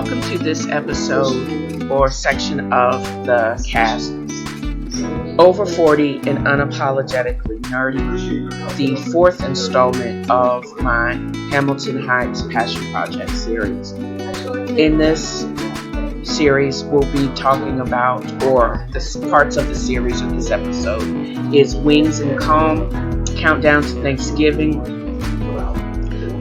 Welcome to this episode or section of the cast Over 40 and Unapologetically Nerdy, the fourth installment of my Hamilton Heights Passion Project series. In this series, we'll be talking about, or the parts of the series of this episode, is Wings and Calm, Countdown to Thanksgiving,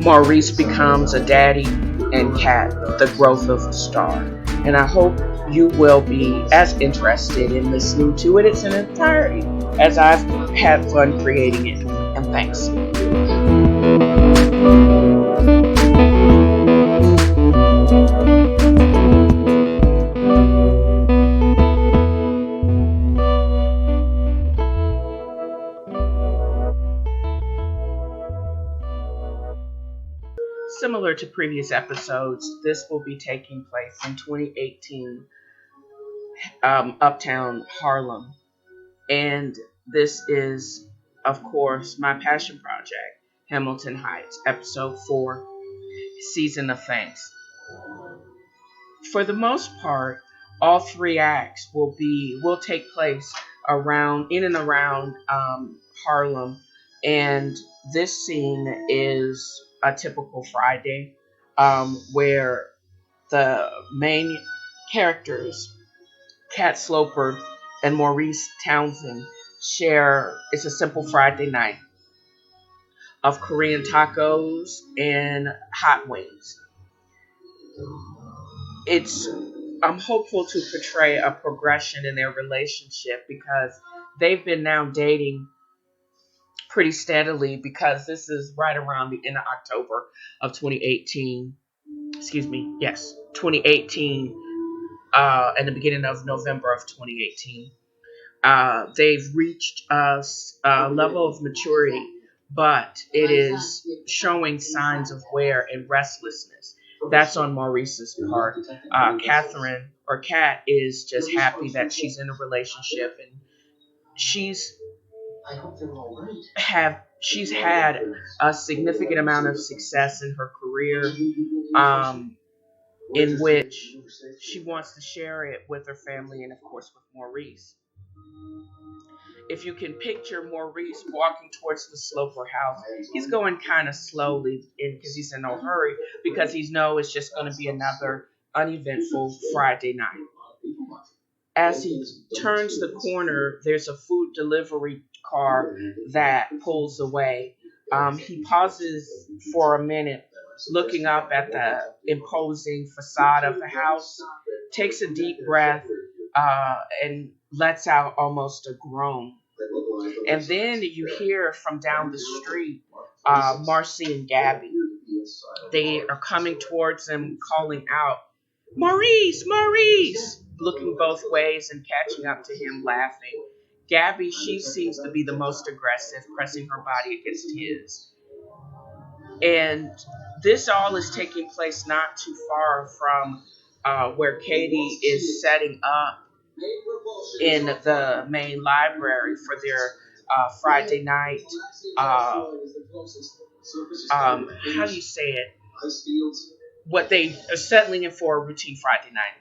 Maurice Becomes a Daddy, and Katt, The Growth of a Star. And I hope you will be as interested in listening to it in its entirety as I've had fun creating it. And thanks. Similar to previous episodes, this will be taking place in 2018, Uptown Harlem. And this is, of course, my passion project, Hamilton Heights, Episode 4, Season of Thanks. For the most part, all three acts will take place in and around Harlem, and this scene is a typical Friday, where the main characters, Kat Sloper and Maurice Townsend, it's a simple Friday night of Korean tacos and hot wings. I'm hopeful to portray a progression in their relationship because they've been now dating pretty steadily, because this is right around the end of October of 2018. 2018, and the beginning of November of 2018. They've reached a level of maturity, but it is showing signs of wear and restlessness. That's on Maurice's part. Kat is just happy that she's in a relationship, and she's had a significant amount of success in her career, in which she wants to share it with her family and, of course, with Maurice. If you can picture Maurice walking towards the Sloper house, he's going kind of slowly because he's in no hurry, because he knows it's just going to be another uneventful Friday night. As he turns the corner, there's a food delivery car that pulls away. He pauses for a minute, looking up at the imposing facade of the house, takes a deep breath, and lets out almost a groan. And then you hear from down the street, Marcy and Gabby. They are coming towards him, calling out, "Maurice, Maurice!" looking both ways and catching up to him, laughing. Gabby, she seems to be the most aggressive, pressing her body against his. And this all is taking place not too far from where Katie is setting up in the main library for their Friday night, how do you say it? What they are settling in for a routine Friday night.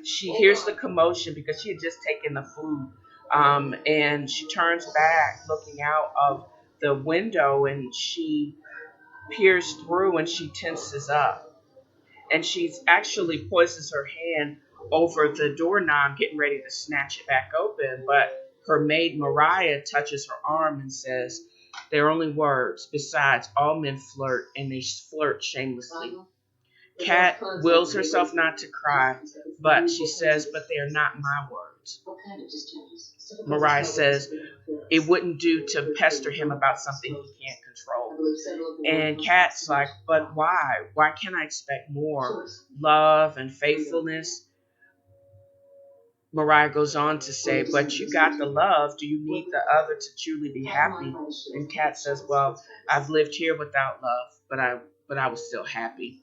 She hears the commotion because she had just taken the food, and she turns back looking out of the window, and she peers through and she tenses up. And she's actually poises her hand over the doorknob, getting ready to snatch it back open, but her maid Mariah touches her arm and says, "They're only words. Besides, all men flirt, and they flirt shamelessly." Kat wills herself not to cry, but she says, "But they are not my words." Mariah says it wouldn't do to pester him about something he can't control. And Kat's like, "But why? Why can't I expect more? Love and faithfulness?" Mariah goes on to say, "But you got the love. Do you need the other to truly be happy?" And Katt says, "Well, I've lived here without love, but I was still happy."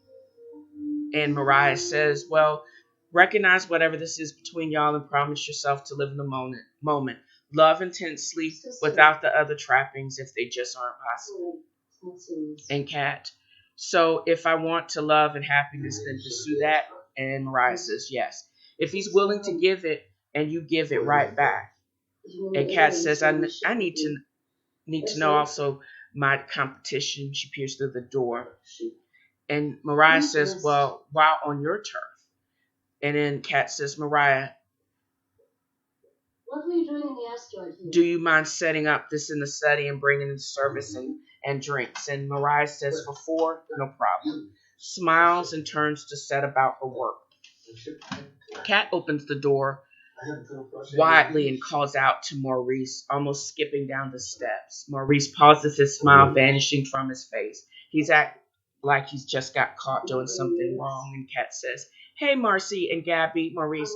And Mariah says, "Well, recognize whatever this is between y'all and promise yourself to live in the moment. Love intensely without the other trappings if they just aren't possible." And Katt So if I want to love and happiness, then pursue that. And Mariah says yes. If he's willing to give it and you give it right back. And Katt says, I need to know also my competition. She peers through the door. And Mariah says, well, while on your turf. And then Katt says, Mariah, what were you doing in the asteroid here? Do you mind setting up this in the study and bringing in service and drinks? And Mariah says, for 4, no problem. Smiles and turns to set about her work. Katt opens the door widely and calls out to Maurice, almost skipping down the steps. Maurice pauses, his smile vanishing from his face. He's act like he's just got caught doing something wrong, and Katt says, hey, Marcy and Gabby, Maurice,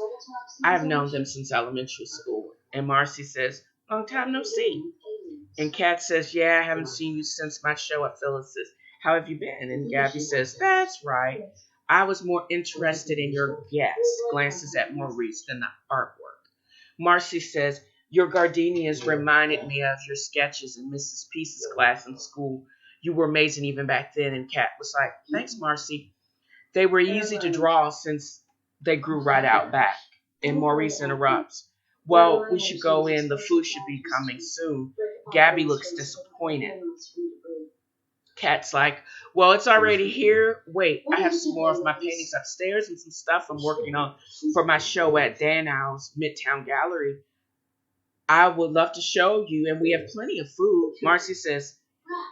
I've known them since elementary school. And Marcy says, long time no see. And Katt says, yeah, I haven't seen you since my show at Phyllis's. How have you been? And Gabby says, that's right. I was more interested in your guests, glances at Maurice, than the artwork. Marcy says, your gardenias reminded me of your sketches in Mrs. Peace's class in school. You were amazing even back then. And Katt was like, thanks, Marcy. They were easy to draw since they grew right out back. And Maurice interrupts. Well, we should go in. The food should be coming soon. Gabby looks disappointed. Katt's like, well, it's already here. Wait, I have some more of my paintings upstairs and some stuff I'm working on for my show at Danow's Midtown Gallery. I would love to show you, and we have plenty of food. Marcy says,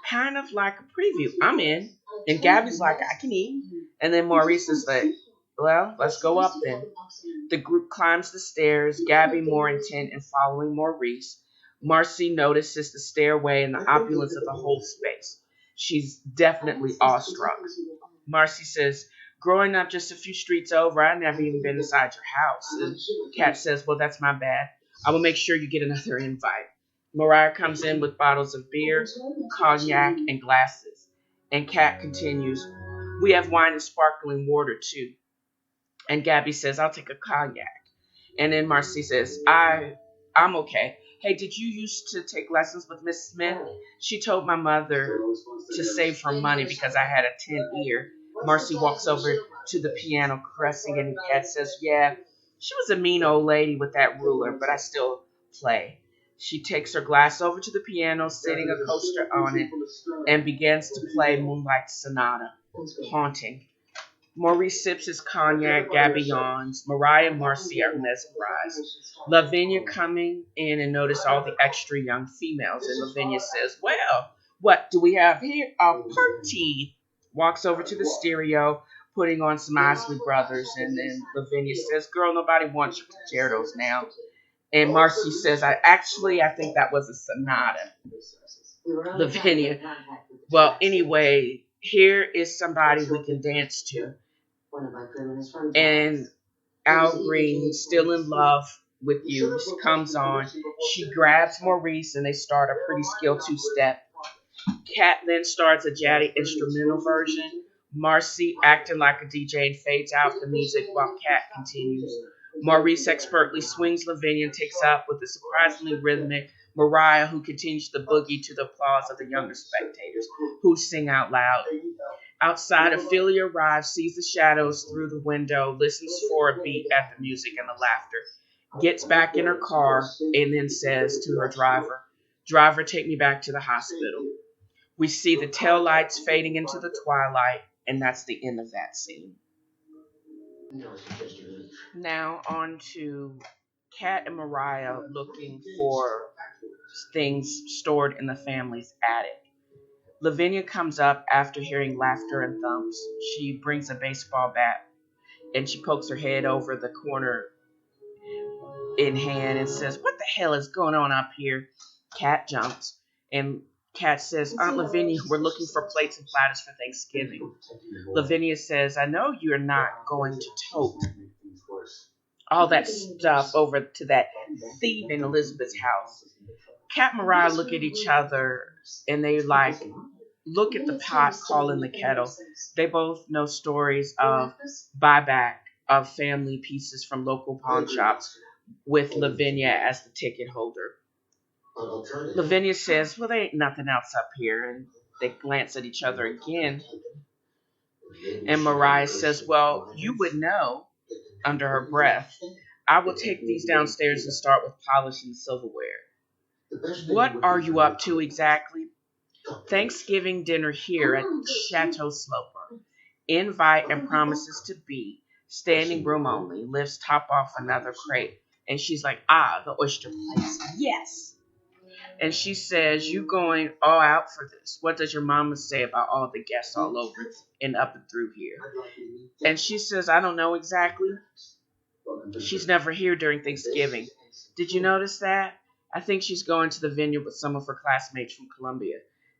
kind of like a preview. I'm in. And Gabby's like, I can eat. And then Maurice is like, well, let's go up then. The group climbs the stairs, Gabby more intent in following Maurice. Marcy notices the stairway and the opulence of the whole space. She's definitely awestruck. Marcy says, growing up just a few streets over, I've never even been inside your house. And Katt says, well, that's my bad. I will make sure you get another invite. Mariah comes in with bottles of beer, cognac, and glasses. And Katt continues, we have wine and sparkling water too. And Gabby says, I'll take a cognac. And then Marcy says, I'm okay. Hey, did you used to take lessons with Miss Smith? She told my mother to save her money because I had a 10 ear. Marcy walks over to the piano, caressing it, and Katt says, yeah, she was a mean old lady with that ruler, but I still play. She takes her glass over to the piano, sitting a coaster on it, and begins to play Moonlight Sonata, haunting. Maurice sips his cognac, Gabby yawns. Mariah and Marcy are mesmerized. Lavinia coming in and notice all the extra young females. And Lavinia says, well, what do we have here? A party. Walks over to the stereo, putting on some Isley Brothers. And then Lavinia says, girl, nobody wants your concertos now. And Marcy says, I think that was a sonata. Lavinia, well, anyway, here is somebody we can dance to. And Al Green, still in love with you, comes on. She grabs Maurice and they start a pretty skilled 2-step. Katt then starts a jazzy instrumental version. Marcy acting like a DJ and fades out the music while Katt continues. Maurice expertly swings Lavinia and takes up with a surprisingly rhythmic Mariah, who continues the boogie to the applause of the younger spectators, who sing out loud. Outside, Oephelia arrives, sees the shadows through the window, listens for a beat at the music and the laughter, gets back in her car, and then says to her driver, driver, take me back to the hospital. We see the taillights fading into the twilight, and that's the end of that scene. Now on to Katt and Mariah looking for things stored in the family's attic. Lavinia comes up after hearing laughter and thumps. She brings a baseball bat and she pokes her head over the corner in hand and says, what the hell is going on up here? Katt jumps and Katt says, Aunt Lavinia, we're looking for plates and platters for Thanksgiving. Lavinia says, I know you're not going to tote all that stuff over to that thief in Elizabeth's house. Katt and Mariah look at each other and they like, look at the pot calling the kettle. They both know stories of buyback of family pieces from local pawn shops with Lavinia as the ticket holder. Lavinia says, well, there ain't nothing else up here. And they glance at each other again. And Mariah says, well, you would know, under her breath. I will take these downstairs and start with polishing the silverware. What are you up to exactly? Thanksgiving dinner here at Chateau Sloper. Invite and promises to be. Standing room only. Lifts top off another crate. And she's like, the oyster place. Yes. And she says, you going all out for this. What does your mama say about all the guests all over and up and through here? And she says, I don't know exactly. She's never here during Thanksgiving. Did you notice that? I think she's going to the vineyard with some of her classmates from Columbia.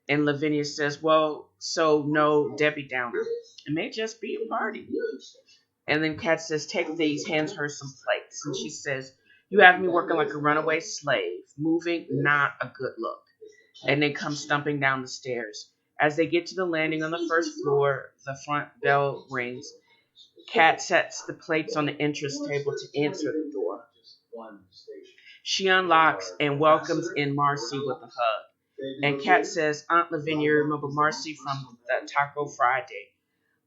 And Lavinia says, well, so no Debbie Downer. It may just be a party. And then Kat says, take these, hands her some plates. And she says, you have me working like a runaway slave. Moving, not a good look. And they come stumping down the stairs. As they get to the landing on the first floor, the front bell rings. Kat sets the plates on the entrance table to answer the door. She unlocks and welcomes in Marcy with a hug. And Kat says, Aunt Lavinia, remember Marcy from the Taco Friday?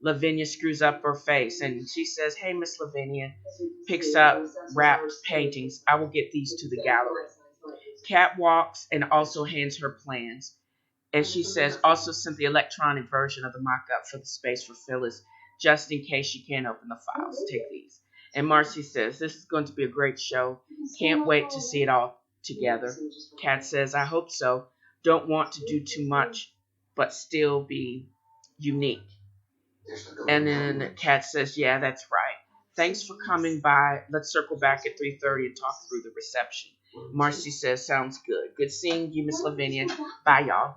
Lavinia screws up her face and she says, hey, Miss Lavinia, picks up wrapped paintings. I will get these to the gallery. Kat walks and also hands her plans. And she says, also sent the electronic version of the mock-up for the space for Phyllis, just in case she can't open the files. Take these. And Marcy says, this is going to be a great show. Can't wait to see it all together. Kat says, I hope so. Don't want to do too much, but still be unique. And then Kat says, yeah, that's right. Thanks for coming by. Let's circle back at 3:30 and talk through the reception. Marcy says, sounds good. Good seeing you, Miss Lavinia. Bye, y'all.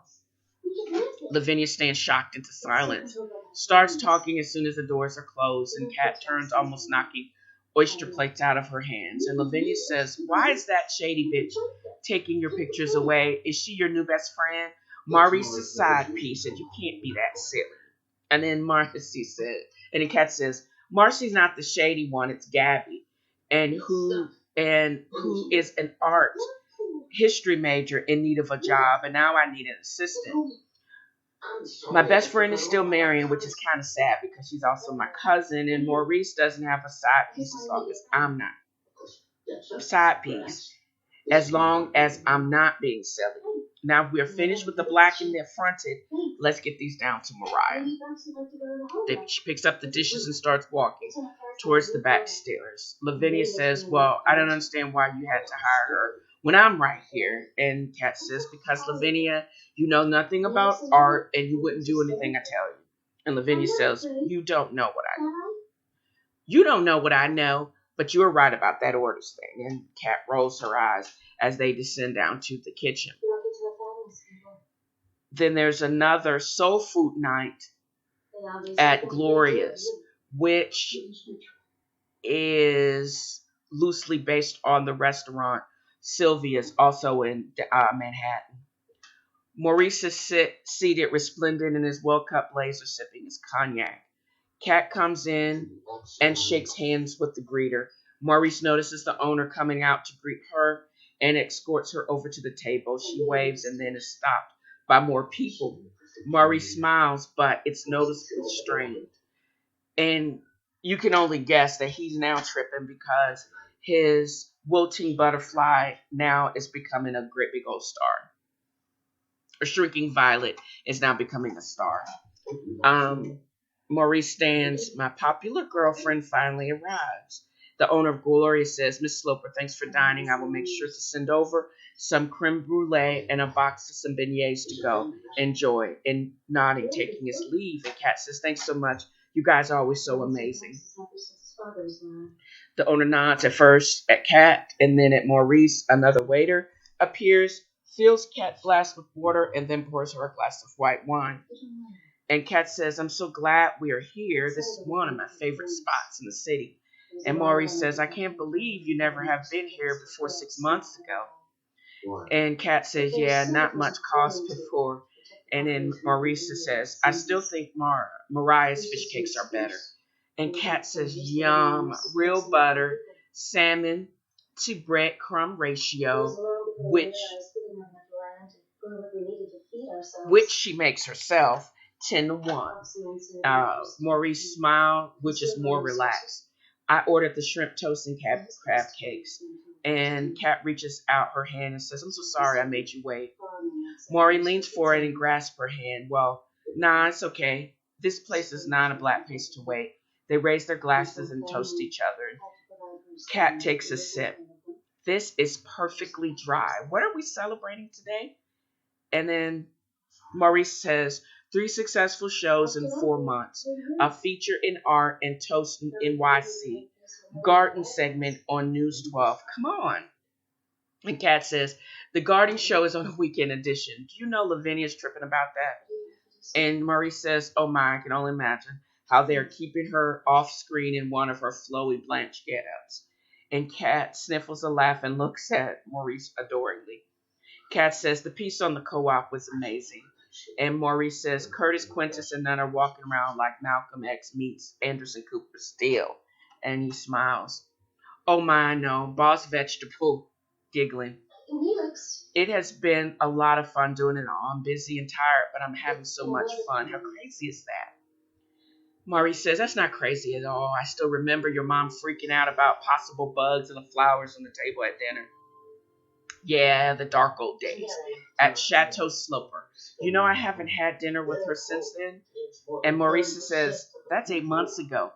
Lavinia stands shocked into silence. Starts talking as soon as the doors are closed, and Kat turns, almost knocking oyster plates out of her hands. And Lavinia says, why is that shady bitch taking your pictures away? Is she your new best friend? Maurice's side piece, and you can't be that silly. And then Marcy said, and then Kat says, Marcy's not the shady one, it's Gabby. And who is an art history major in need of a job, and now I need an assistant. My best friend is still marrying, which is kind of sad because she's also my cousin, and Maurice doesn't have a side piece as long as I'm not. Side piece. As long as I'm not being silly. Now we're finished with the black and they're fronted. Let's get these down to Mariah. She picks up the dishes and starts walking towards the back stairs. Lavinia says, well, I don't understand why you had to hire her when I'm right here. And Kat says, because Lavinia, you know nothing about art and you wouldn't do anything I tell you. And Lavinia says, you don't know what I know. You don't know what I know, but you're right about that orders thing. And Kat rolls her eyes as they descend down to the kitchen. Then there's another soul food night at Gloria's, which is loosely based on the restaurant Sylvia's, also in Manhattan. Maurice is seated resplendent in his well-cut blazer, sipping his cognac. Kat comes in and shakes hands with the greeter. Maurice notices the owner coming out to greet her and escorts her over to the table. She waves and then is stopped by more people. Maurice smiles, but it's noticeably strained. And you can only guess that he's now tripping because his wilting butterfly now is becoming a great big old star. A shrinking violet is now becoming a star. Maurice stands. My popular girlfriend finally arrives. The owner of Gloria says, Miss Sloper, thanks for dining. I will make sure to send over some creme brulee and a box of some beignets to go. Enjoy. And nodding, taking his leave. And Kat says, thanks so much. You guys are always so amazing. The owner nods at first at Kat and then at Maurice. Another waiter appears, fills Kat's glass with water, and then pours her a glass of white wine. And Kat says, I'm so glad we are here. This is one of my favorite spots in the city. And Maurice says, I can't believe you never have been here before 6 months ago. And Kat says, yeah, not much cost before. And then Maurice says, I still think Mariah's fish cakes are better. And Kat says, yum, real butter, salmon to breadcrumb ratio, which she makes herself. 10 to 1. Maurice smiled, which is more relaxed. I ordered the shrimp toast and crab cakes. And Kat reaches out her hand and says, I'm so sorry I made you wait. Maury leans forward and grasps her hand. Well, nah, it's okay. This place is not a black place to wait. They raise their glasses and toast each other. Kat takes a sip. This is perfectly dry. What are we celebrating today? And then Maurice says, 3 successful shows in 4 months, a feature in art and toast in NYC, garden segment on News 12. Come on. And Kat says, the garden show is on a weekend edition. Do you know Lavinia's tripping about that? And Maurice says, oh my, I can only imagine how they're keeping her off screen in one of her flowy Blanche get-ups. And Kat sniffles a laugh and looks at Maurice adoringly. Kat says, the piece on the co-op was amazing. And Maurice says, Curtis, Quintus, and Nunn are walking around like Malcolm X meets Anderson Cooper still. And he smiles. Oh my, no, boss vegetable, giggling. It has been a lot of fun doing it all. I'm busy and tired, but I'm having so much fun. How crazy is that? Maurice says, that's not crazy at all. I still remember your mom freaking out about possible bugs and the flowers on the table at dinner. Yeah, the dark old days at Chateau Sloper. You know, I haven't had dinner with her since then. And Maurice says, that's 8 months ago.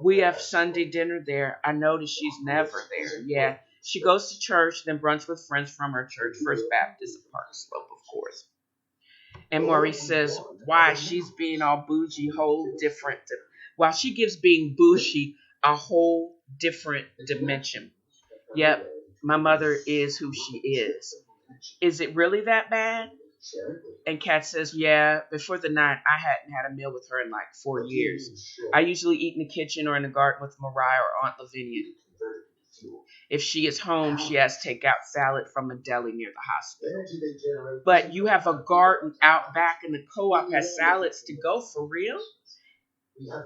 We have Sunday dinner there. I noticed she's never there. Yeah, she goes to church, then brunch with friends from her church, First Baptist of Park Slope, of course. And Maurice says, why, she's being all bougie, whole different. While she gives being bougie a whole different dimension. Yep, my mother is who she is. Is it really that bad? And Kat says, yeah, before the night, I hadn't had a meal with her in like 4 years. I usually eat in the kitchen or in the garden with Mariah or Aunt Lavinia. If she is home, she has takeout salad from a deli near the hospital. But you have a garden out back and the co-op has salads to go, for real?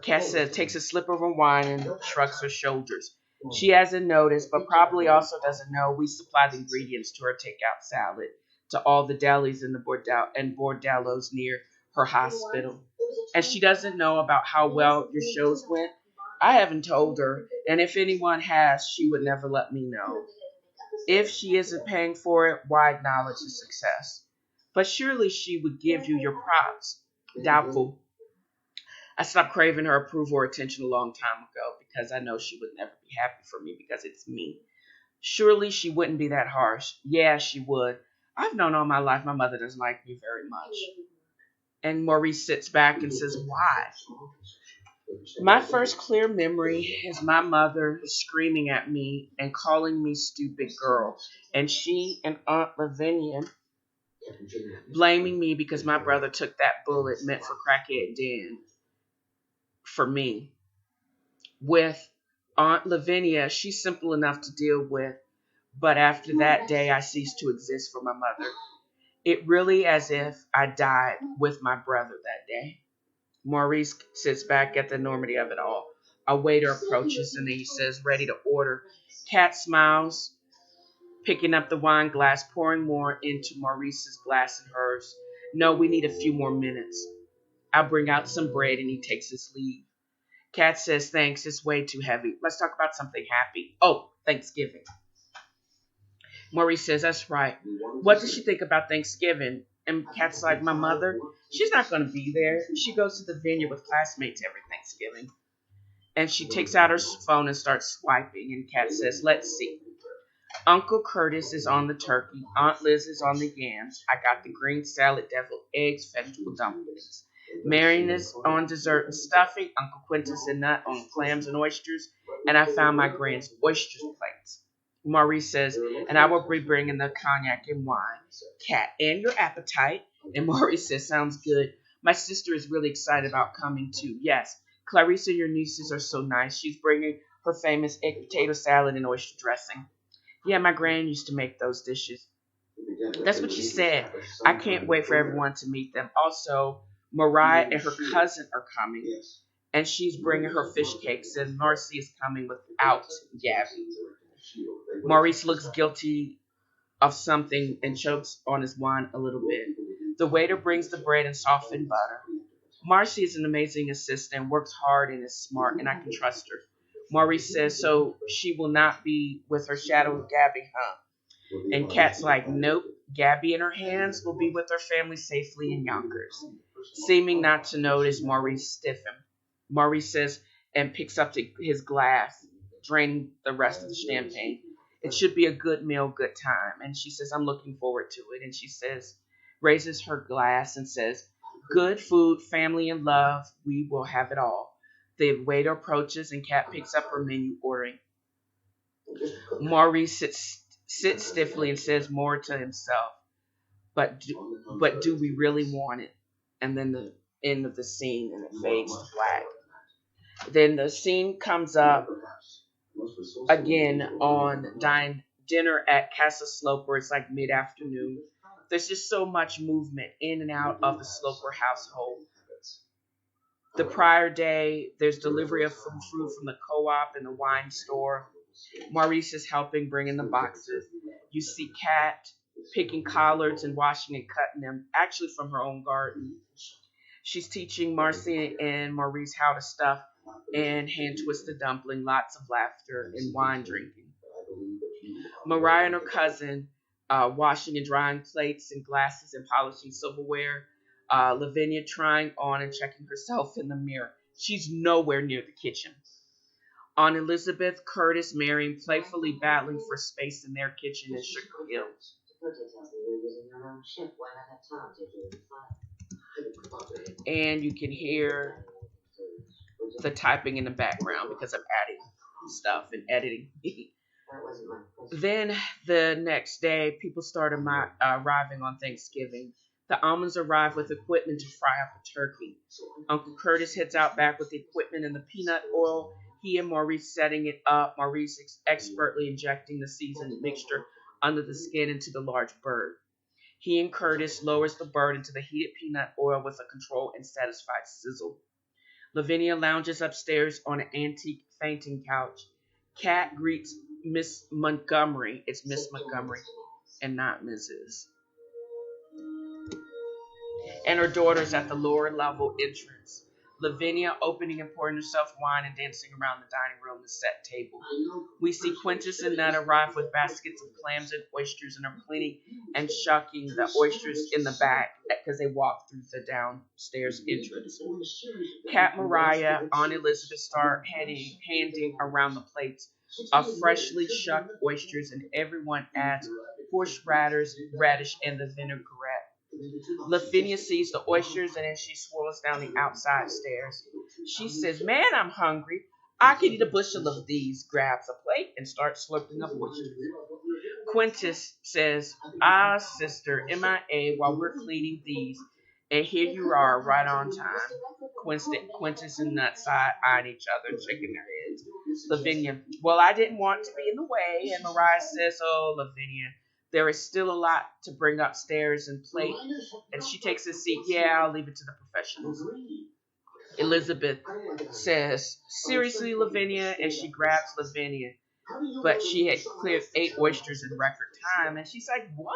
Kat says, takes a sip of her wine and shrugs her shoulders. She hasn't noticed, but probably also doesn't know we supply the ingredients to her takeout salad to all the delis in the bordellos near her hospital. And she doesn't know about how well your shows went. I haven't told her, and if anyone has, she would never let me know. If she isn't paying for it, why acknowledge the success? But surely she would give you your props. Doubtful. I stopped craving her approval or attention a long time ago because I know she would never be happy for me because it's me. Surely she wouldn't be that harsh. Yeah, she would. I've known all my life my mother doesn't like me very much. And Maurice sits back and says, why? My first clear memory is my mother screaming at me and calling me stupid girl. And she and Aunt Lavinia blaming me because my brother took that bullet meant for crackhead Dan for me. With Aunt Lavinia, she's simple enough to deal with. But after that day, I ceased to exist for my mother. It really as if I died with my brother that day. Maurice sits back at the enormity of it all. A waiter approaches and he says, ready to order. Kat smiles, picking up the wine glass, pouring more into Maurice's glass and hers. No, we need a few more minutes. I'll bring out some bread and he takes his leave. Kat says, thanks, it's way too heavy. Let's talk about something happy. Oh, Thanksgiving. Maurice says, that's right. What does she think about Thanksgiving? And Kat's like, my mother, she's not going to be there. She goes to the vineyard with classmates every Thanksgiving. And she takes out her phone and starts swiping. And Kat says, let's see. Uncle Curtis is on the turkey. Aunt Liz is on the yams. I got the green salad, deviled eggs, vegetable dumplings. Marion is on dessert and stuffing. Uncle Quintus and Nut on clams and oysters. And I found my grand's oyster plates. Maurice says, and I will be bringing the cognac and wine. Kat, and your appetite. And Maurice says, sounds good. My sister is really excited about coming too. Yes, Clarissa and your nieces are so nice. She's bringing her famous egg potato salad and oyster dressing. Yeah, my gran used to make those dishes. That's what she said. I can't wait for everyone to meet them. Also, Mariah and her cousin are coming. And she's bringing her fish cakes. And Marcy is coming without Gabby. Maurice looks guilty of something and chokes on his wine a little bit. The waiter brings the bread and softened butter. Marcy is an amazing assistant, works hard and is smart, and I can trust her. Maurice says, so she will not be with her shadow Gabby, huh? And Kat's like, nope. Gabby and her hands will be with her family safely in Yonkers. Seeming not to notice, Maurice stiffened. Maurice says, and picks up his glass, draining the rest of the champagne. It should be a good meal, good time. And she says, I'm looking forward to it. And she says, raises her glass and says, good food, family, and love. We will have it all. The waiter approaches and Kat picks up her menu, ordering. Maurice sits stiffly and says more to himself, but do we really want it? And then the end of the scene and it fades to black. Then the scene comes up again on dinner at Casa Sloper. It's like mid-afternoon. There's just so much movement in and out of the Sloper household. The prior day, there's delivery of some food from the co-op and the wine store. Maurice is helping bring in the boxes. You see Kat picking collards and washing and cutting them, actually from her own garden. She's teaching Marcy and Maurice how to stuff and hand twist a dumpling, lots of laughter and wine drinking. Mariah and her cousin washing and drying plates and glasses and polishing silverware. Lavinia trying on and checking herself in the mirror. She's nowhere near the kitchen. On Elizabeth, Curtis, Marion playfully battling for space in their kitchen in Sugar Hill. And you can hear the typing in the background because I'm adding stuff and editing. Then the next day, people start arriving on Thanksgiving. The almonds arrive with equipment to fry up a turkey. Uncle Curtis heads out back with the equipment and the peanut oil. He and Maurice setting it up. Maurice expertly injecting the seasoned mixture under the skin into the large bird. He and Curtis lowers the bird into the heated peanut oil with a controlled and satisfied sizzle. Lavinia lounges upstairs on an antique fainting couch. Kat greets Miss Montgomery. It's Miss Montgomery and not Mrs. And her daughters at the lower level entrance. Lavinia opening and pouring herself wine and dancing around the dining room, the set table. We see Quintus and Ned arrive with baskets of clams and oysters and are cleaning and shucking the oysters in the back because they walk through the downstairs entrance. Kat, Mariah, Aunt Elizabeth start handing around the plates of freshly shucked oysters, and everyone adds horseradish and the vinaigrette. Lavinia sees the oysters and then she swirls down the outside stairs. She says, man, I'm hungry. I could eat a bushel of these, grabs a plate and starts slurping up oysters. Quintus says, sister, MIA while we're cleaning these. And here you are, right on time. Quintus and Nut side-eyeing each other, shaking their heads. Lavinia, well, I didn't want to be in the way. And Mariah says, oh, Lavinia, there is still a lot to bring upstairs and plate. And she takes a seat. Yeah, I'll leave it to the professionals. Elizabeth says, seriously, Lavinia? And she grabs Lavinia. But she had cleared 8 oysters in record time. And she's like, what?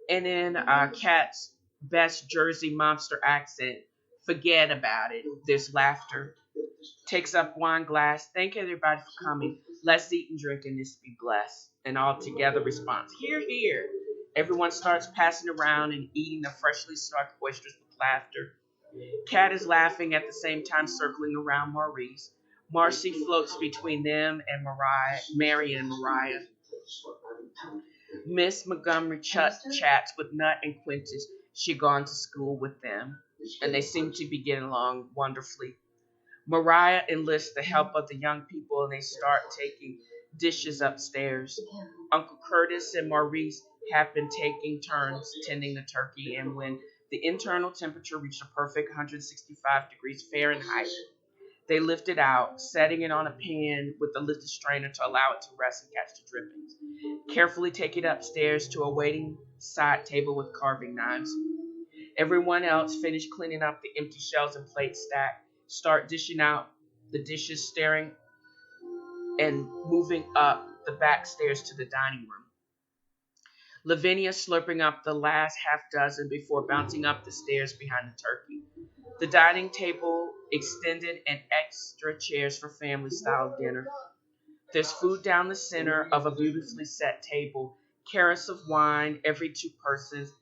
And then Kat's best Jersey monster accent. Forget about it. There's laughter. Takes up wine glass. Thank everybody for coming. Let's eat and drink and this be blessed. And all together response, hear, hear. Everyone starts passing around and eating the freshly struck oysters with laughter. Kat is laughing at the same time circling around Maurice. Marcy floats between them and Mary and Mariah. Miss Montgomery chats with Nut and Quintus. She'd gone to school with them, and they seem to be getting along wonderfully. Mariah enlists the help of the young people, and they start taking dishes upstairs. Uncle Curtis and Maurice have been taking turns tending the turkey, and when the internal temperature reached a perfect 165 degrees Fahrenheit, they lift it out, setting it on a pan with the lifted strainer to allow it to rest and catch the drippings. Carefully take it upstairs to a waiting side table with carving knives. Everyone else finish cleaning up the empty shelves and plate stack, start dishing out the dishes, staring and moving up the back stairs to the dining room. Lavinia slurping up the last half dozen before bouncing up the stairs behind the turkey. The dining table extended and extra chairs for family style dinner. There's food down the center of a beautifully set table, carrots of wine every two persons,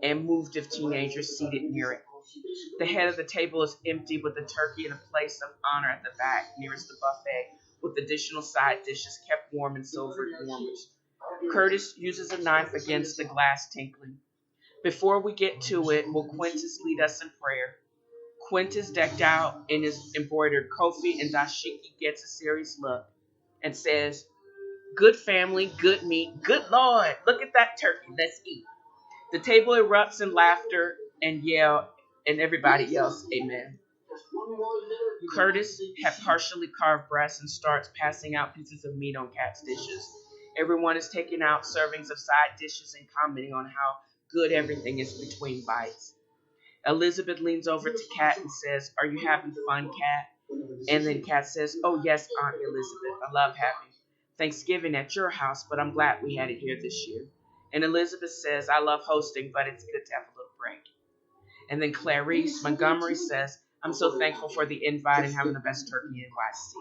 and moved of teenagers seated near it. The head of the table is empty with a turkey and a place of honor at the back nearest the buffet, with additional side dishes kept warm in silver warmers. Curtis uses a knife against the glass tinkling. Before we get to it, will Quintus lead us in prayer? Quintus, decked out in his embroidered kofi and dashiki, gets a serious look and says, "Good family, good meat, good Lord, look at that turkey, let's eat." The table erupts in laughter and yell, and everybody yells, "Amen." Curtis had partially carved breasts and starts passing out pieces of meat on Katt's dishes. Everyone is taking out servings of side dishes and commenting on how good everything is between bites. Elizabeth leans over to Katt and says, "Are you having fun, Katt?" And then Katt says, "Oh, yes, Aunt Elizabeth. I love having Thanksgiving at your house, but I'm glad we had it here this year." And Elizabeth says, "I love hosting, but it's good to have a little break." And then Clarice Montgomery says, "I'm so thankful for the invite and having the best turkey in NYC."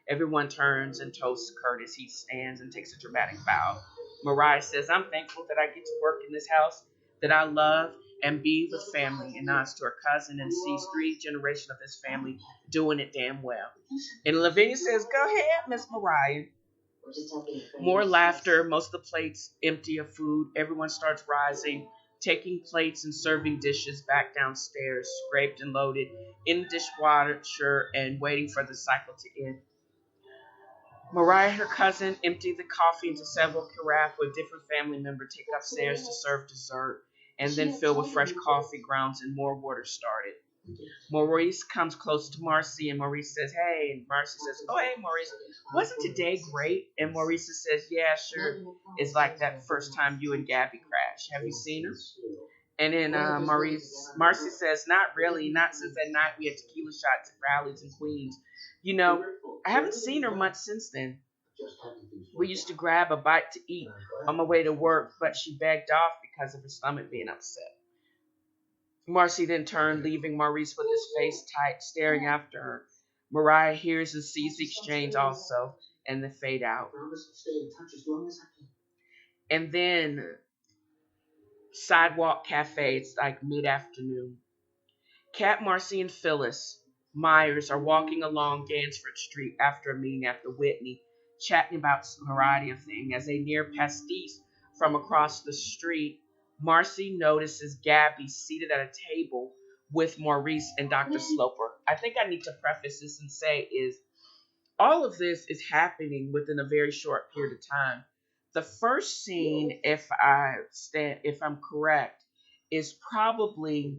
Everyone turns and toasts Curtis. He stands and takes a dramatic bow. Mariah says, "I'm thankful that I get to work in this house that I love and be with family," and nods to her cousin and sees 3 generations of this family doing it damn well. And Lavinia says, "Go ahead, Miss Mariah." More laughter, most of the plates empty of food. Everyone starts rising, taking plates and serving dishes back downstairs, scraped and loaded in the dishwasher and waiting for the cycle to end. Mariah and her cousin empty the coffee into several carafes with different family members take upstairs to serve dessert and then fill with fresh coffee grounds and more water started. Maurice comes close to Marcy and Maurice says, "Hey," and Marcy says, "Oh, hey, Maurice, wasn't today great?" And Maurice says, "Yeah, sure. It's like that first time you and Gabby crashed. Have you seen her?" And then Marcy says, "Not really, not since that night we had tequila shots at Rallies in Queens. You know, I haven't seen her much since then. We used to grab a bite to eat on my way to work, but she begged off because of her stomach being upset." Marcy then turned, leaving Maurice with his face tight, staring after her. Mariah hears and sees the exchange also, and they fade out. And then, sidewalk cafe, it's like mid-afternoon. Katt, Marcy, and Phyllis Myers are walking along Gansford Street after a meeting at the Whitney, chatting about a variety of things. As they near Pastis from across the street, Marcy notices Gabby seated at a table with Maurice and Dr. Sloper. I think I need to preface this and say is all of this is happening within a very short period of time. The first scene, if I'm correct, is probably,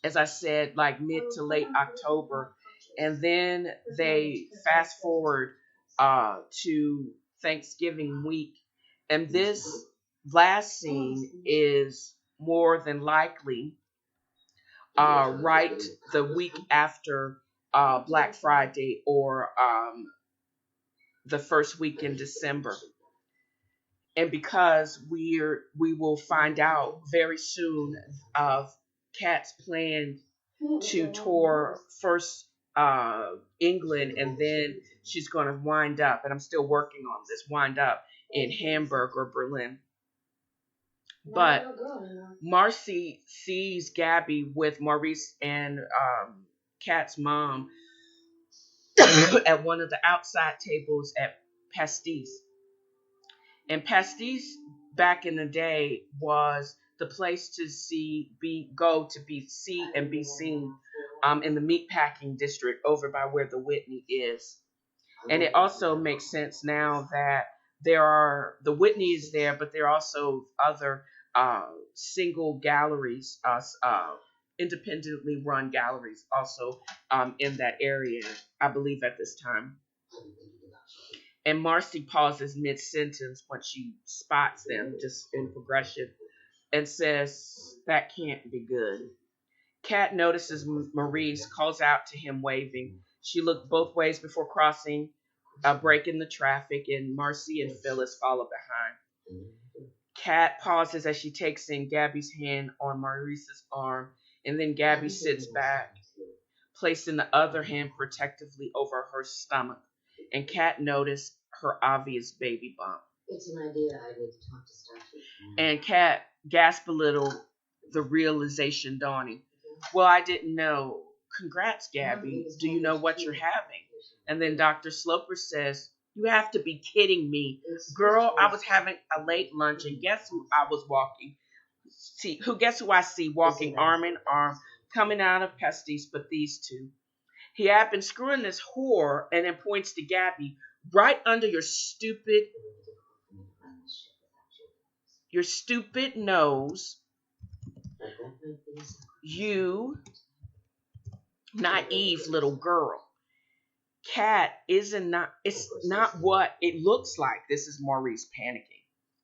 as I said, like mid to late October, and then they fast forward to Thanksgiving week, and this last scene is more than likely right the week after Black Friday or the first week in December. And because we will find out very soon of Katt's plan to tour first England, and then she's going to wind up, and I'm still working on this, wind up in Hamburg or Berlin. But Marcy sees Gabby with Maurice and Katt's mom at one of the outside tables at Pastis. And Pastis back in the day was the place to go to be seen in the meatpacking district over by where the Whitney is. And it also makes sense now that the Whitney is there, but there are also other single galleries, independently run galleries also in that area, I believe at this time. And Marcy pauses mid-sentence when she spots them, just in progression, and says, "That can't be good." Katt notices Maurice, calls out to him, waving. She looked both ways before crossing, breaking the traffic, and Marcy and Phyllis follow behind. Katt pauses as she takes in Gabby's hand on Maurice's arm And then Gabby sits back, placing the other hand protectively over her stomach. And Katt noticed her obvious baby bump. It's an idea I need to talk to Staffy. And Katt gasped a little, the realization dawning. Well, I didn't know. Congrats, Gabby. Do you know what you're having? And then Dr. Sloper says, you have to be kidding me. Girl, I was having a late lunch, and guess who I was walking? Guess who I see walking arm in arm, coming out of Pastis, but these two. He had been screwing this whore, and then points to Gabby, right under your stupid nose. You naive little girl. Katt it's not what it looks like. This is Maurice panicking.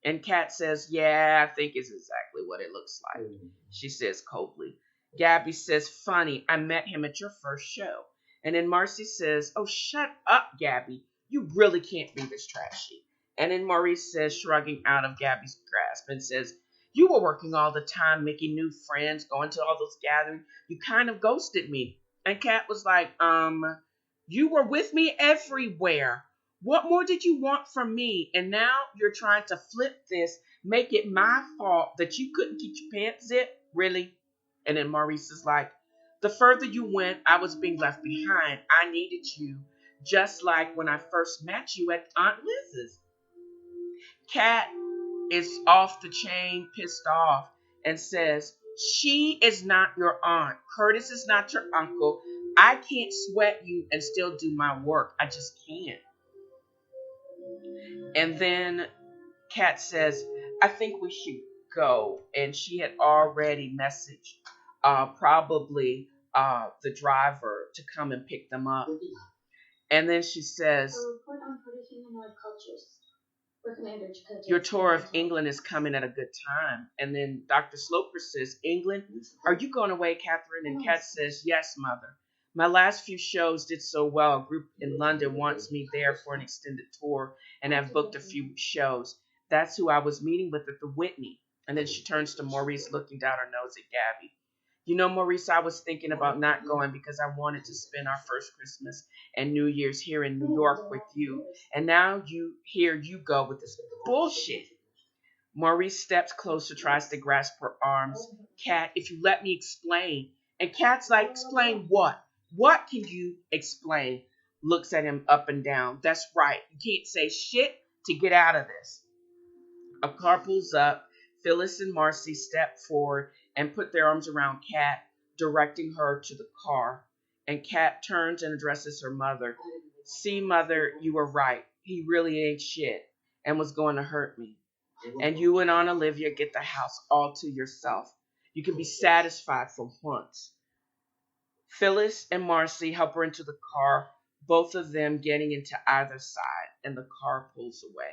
And Katt says, yeah, I think it's exactly what it looks like. She says coldly. Gabby says, funny, I met him at your first show. And then Marcy says, oh, shut up, Gabby. You really can't be this trashy. And then Maurice says, shrugging out of Gabby's grasp, and says, you were working all the time, making new friends, going to all those gatherings. You kind of ghosted me. And Katt was like, you were with me everywhere. What more did you want from me? And now you're trying to flip this, make it my fault that you couldn't keep your pants zipped? Really? And then Maurice is like, the further you went, I was being left behind. I needed you, just like when I first met you at Aunt Liz's. Katt is off the chain, pissed off, and says, she is not your aunt. Curtis is not your uncle. I can't sweat you and still do my work. I just can't. And then Katt says, I think we should go. And she had already messaged probably the driver to come and pick them up. And then she says, your tour of England is coming at a good time. And then Dr. Sloper says, England? Are you going away, Catherine? And Katt says, yes, mother. My last few shows did so well. A group in London wants me there for an extended tour, and I've booked a few shows. That's who I was meeting with at the Whitney. And then she turns to Maurice, looking down her nose at Gabby. You know, Maurice, I was thinking about not going because I wanted to spend our first Christmas and New Year's here in New York with you. And now here you go with this bullshit. Maurice steps closer, tries to grasp her arms. Katt, if you let me explain. And Katt's like, explain what? What can you explain? Looks at him up and down. That's right. You can't say shit to get out of this. A car pulls up. Phyllis and Marcy step forward and put their arms around Katt, directing her to the car. And Katt turns and addresses her mother. See, mother, you were right. He really ain't shit and was going to hurt me. And you and Aunt Olivia get the house all to yourself. You can be satisfied for once. Phyllis and Marcy help her into the car, both of them getting into either side, and the car pulls away.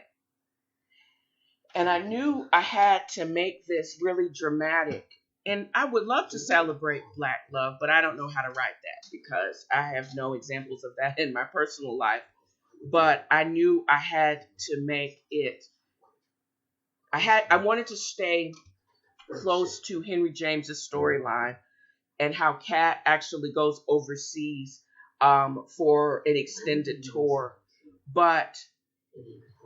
And I knew I had to make this really dramatic. And I would love to celebrate Black love, but I don't know how to write that because I have no examples of that in my personal life. But I knew I had to make it. I wanted to stay close to Henry James's storyline and how Katt actually goes overseas for an extended tour. But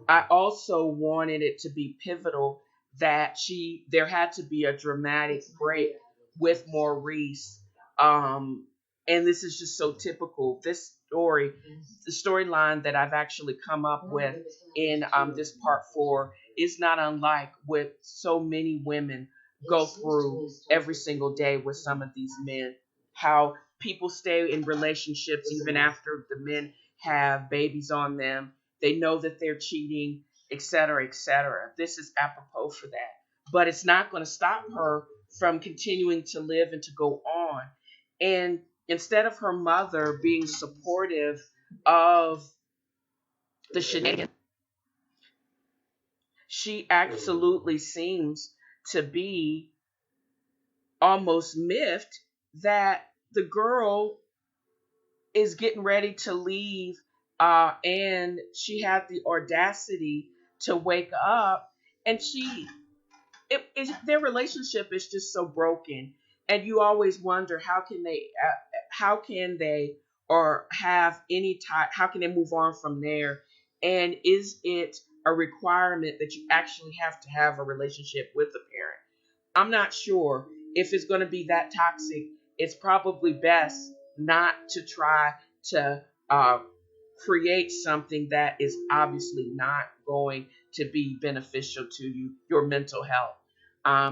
I also wanted it to be pivotal that there had to be a dramatic break with Maurice. And this is just so typical. This story, the storyline that I've actually come up with in this part 4 is not unlike what so many women go through every single day with some of these men. How people stay in relationships even after the men have babies on them. They know that they're cheating, etc., etc. This is apropos for that. But it's not going to stop her from continuing to live and to go on. And instead of her mother being supportive of the shenanigans, she absolutely seems to be almost miffed that the girl is getting ready to leave, and she had the audacity to wake up, and their relationship is just so broken. And you always wonder how can they or have any type, how can they move on from there? And is it a requirement that you actually have to have a relationship with a parent? I'm not sure. If it's going to be that toxic, it's probably best not to try to create something that is obviously not going to be beneficial to your mental health.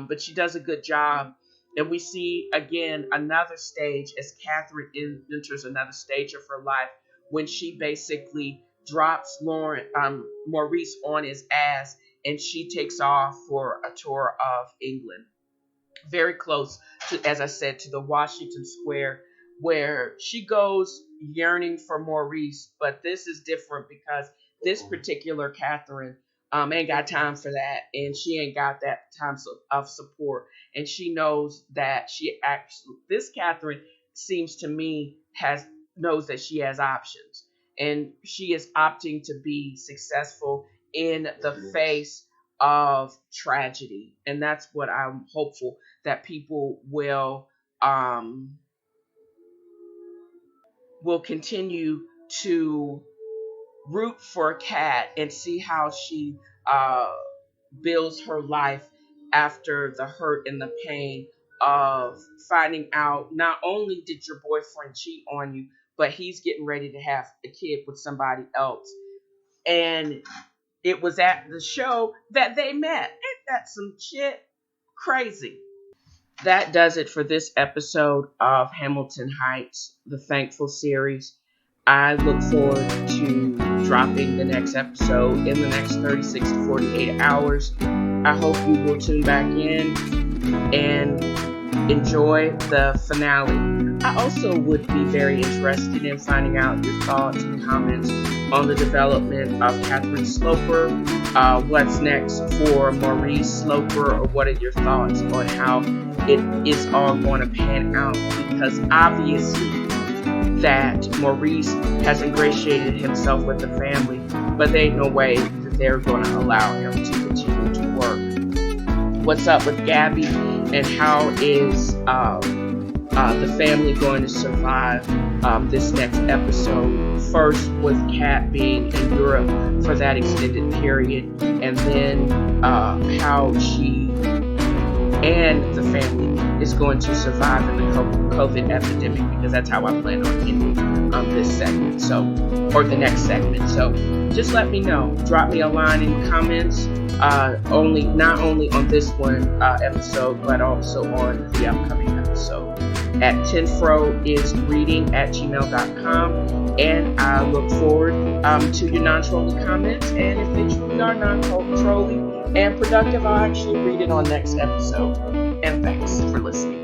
But she does a good job. And we see again another stage as Catherine enters another stage of her life when she basically drops Maurice on his ass, and she takes off for a tour of England. Very close to, as I said, to the Washington Square, where she goes yearning for Maurice. But this is different because this particular Catherine ain't got time for that, and she ain't got that time of support. And she knows that this Catherine seems to me knows that she has options, and she is opting to be successful in the face of tragedy. And that's what I'm hopeful that people will continue to root for Kat and see how she builds her life after the hurt and the pain of finding out not only did your boyfriend cheat on you, but he's getting ready to have a kid with somebody else. And it was at the show that they met. Ain't that some shit? Crazy. That does it for this episode of Hamilton Heights, the Thankful series. I look forward to dropping the next episode in the next 36 to 48 hours. I hope you will tune back in and enjoy the finale. I also would be very interested in finding out your thoughts and comments on the development of Catherine Sloper. What's next for Maurice Sloper, or what are your thoughts on how it is all going to pan out? Because obviously that Maurice has ingratiated himself with the family, but there ain't no way that they're going to allow him to continue to work. What's up with Gabby, and how is the family going to survive this next episode? First, with Kat being in Europe for that extended period, and then how she and the family is going to survive in the COVID epidemic, because that's how I plan on ending this segment, or the next segment. So just let me know. Drop me a line in the comments, not only on this one episode, but also on the upcoming episode. At TNFro@gmail.com, and I look forward to your non-trolling comments. And if they truly are non-trolling and productive, I'll actually read it on next episode. And thanks for listening.